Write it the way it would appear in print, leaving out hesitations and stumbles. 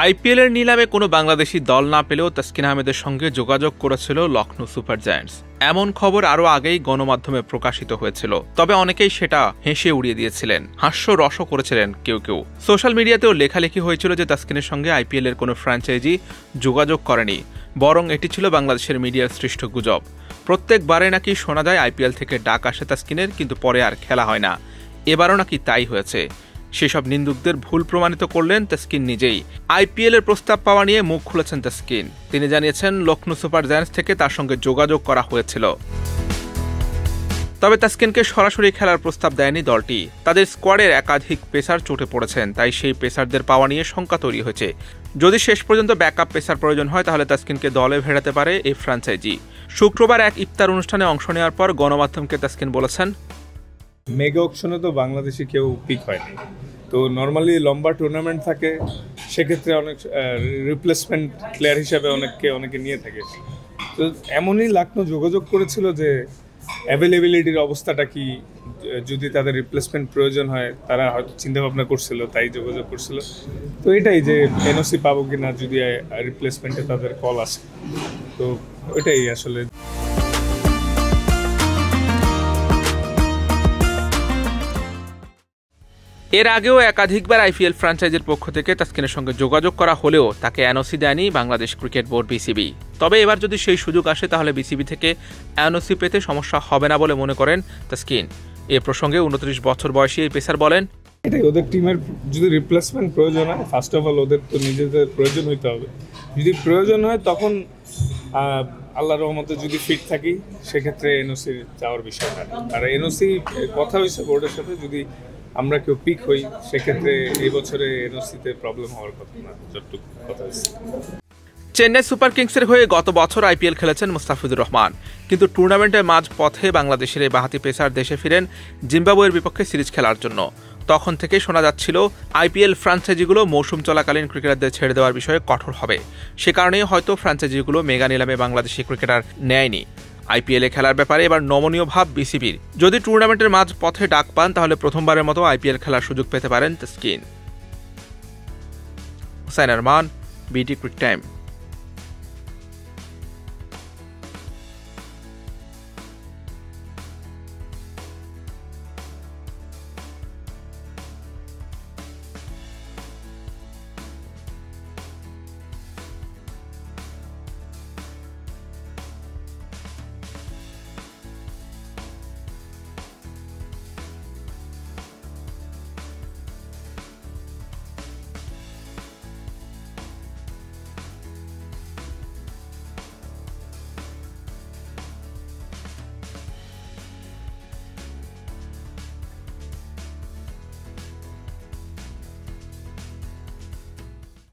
আইপিএলের নিলামে কোনো বাংলাদেশি দল না পেলেও তাসকিন আহমেদের সঙ্গে যোগাযোগ করেছিল লখনৌ সুপার জায়ান্টস। এমন খবর আরও আগেই গণমাধ্যমে প্রকাশিত হয়েছিল, তবে অনেকেই সেটা হেসে উড়িয়ে দিয়েছিলেন, হাস্যরসও করেছিলেন কেউ কেউ। সোশ্যাল মিডিয়াতেও লেখালেখি হয়েছিল যে তাসকিনের সঙ্গে আইপিএলের কোনো ফ্র্যাঞ্চাইজি যোগাযোগ করেনি, বরং এটি ছিল বাংলাদেশের মিডিয়ার সৃষ্ট গুজব। প্রত্যেকবারে নাকি শোনা যায় আইপিএল থেকে ডাক আসে তাসকিনের, কিন্তু পরে আর খেলা হয় না। এবারও নাকি তাই হয়েছে। সেসব নিন্দুকদের ভুল প্রমাণিত করলেন তাসকিন নিজেই। আইপিএল এর প্রস্তাব পাওয়া নিয়ে মুখ খুলেছেন তাসকিন। তিনি জানিয়েছেন লখনৌ সুপার জায়ান্টস থেকে তার সঙ্গে যোগাযোগ করা হয়েছিল, তবে তাসকিনকে সরাসরি খেলার প্রস্তাব দেয়নি দলটি। তাদের স্কোয়াডের একাধিক পেসার চোটে পড়েছেন, তাই সেই পেসারদের পাওয়া নিয়ে শঙ্কা তৈরি হয়েছে। যদি শেষ পর্যন্ত ব্যাকআপ পেসার প্রয়োজন হয় তাহলে তাসকিনকে দলে ভেড়াতে পারে এই ফ্র্যাঞ্চাইজি। শুক্রবার এক ইফতার অনুষ্ঠানে অংশ নেওয়ার পর গণমাধ্যমকে তাসকিন বলেছেন, মেগা অকশনে তো বাংলাদেশি কেউ পিক হয়নি, তো নর্মালি লম্বা টুর্নামেন্ট থাকে, সেক্ষেত্রে অনেক রিপ্লেসমেন্ট প্লেয়ার হিসাবে অনেকে নিয়ে থাকে। তো এমনই লখনৌ যোগাযোগ করেছিল যে অ্যাভেলেবিলিটির অবস্থাটা কি, যদি তাদের রিপ্লেসমেন্ট প্রয়োজন হয় তারা হয়তো চিন্তাভাবনা করছিল, তাই যোগাযোগ করছিল। তো এটাই যে এনওসি পাবো কিনা যদি রিপ্লেসমেন্টে তাদের কল আসে, তো ওইটাই আসলে। এর আগেও একাধিকবার আইপিএল ফ্র্যাঞ্চাইজির পক্ষ থেকে তাসকিনের সঙ্গে যোগাযোগ করা হলেও তাকে এনওসি দেয়নি বাংলাদেশ ক্রিকেট বোর্ড বিসিবি। তবে এবার যদি সেই সুযোগ আসে তাহলে বিসিবি থেকে এনওসি পেতে সমস্যা হবে না বলে মনে করেন তাসকিন। এ প্রসঙ্গে 29 বছর বয়সী এই পেসার বলেন, এটাই ওদের টিমের যদি রিপ্লেসমেন্ট প্রয়োজন হয়, ফার্স্ট অফ অল ওদের তো নিজেদের প্রয়োজন হইতে হবে। যদি প্রয়োজন হয় তখন আল্লাহর রহমতে যদি ফিট থাকি সেক্ষেত্রে এনওসি যাওয়ার বিষয় না। আর এনওসি কথা হয়েছে বোর্ডের সাথে, যদি আমরা কেউ পিক হই সেক্ষেত্রে এই বছরে এনওসিতে প্রবলেম হওয়ার কথা না, যতটুকু কথা হয়েছে। চেন্নাই সুপার কিংসের হয়ে গত বছর আইপিএল খেলেছেন মুস্তাফিজুর রহমান, কিন্তু টুর্নামেন্টের মাঝ পথে বাংলাদেশের এই বাঁহাতি পেসার দেশে ফিরেন জিম্বাবুয়ের বিপক্ষে সিরিজ খেলার জন্য। তখন থেকে শোনা যাচ্ছিল আইপিএল ফ্র্যাঞ্চাইজিগুলো মৌসুম চলাকালীন ক্রিকেটারদের ছেড়ে দেওয়ার বিষয়ে কঠোর হবে। সে কারণেই হয়তো ফ্র্যাঞ্চাইজিগুলো মেগা নিলামে বাংলাদেশি ক্রিকেটার নেয়নি। আইপিএলে খেলার ব্যাপারে এবার নমনীয় ভাব বিসিবির। যদি টুর্নামেন্টের মাঝ পথে ডাক পান তাহলে প্রথমবারের মতো আইপিএল খেলার সুযোগ পেতে পারেন Taskin. Hussain Arman, BD crick time.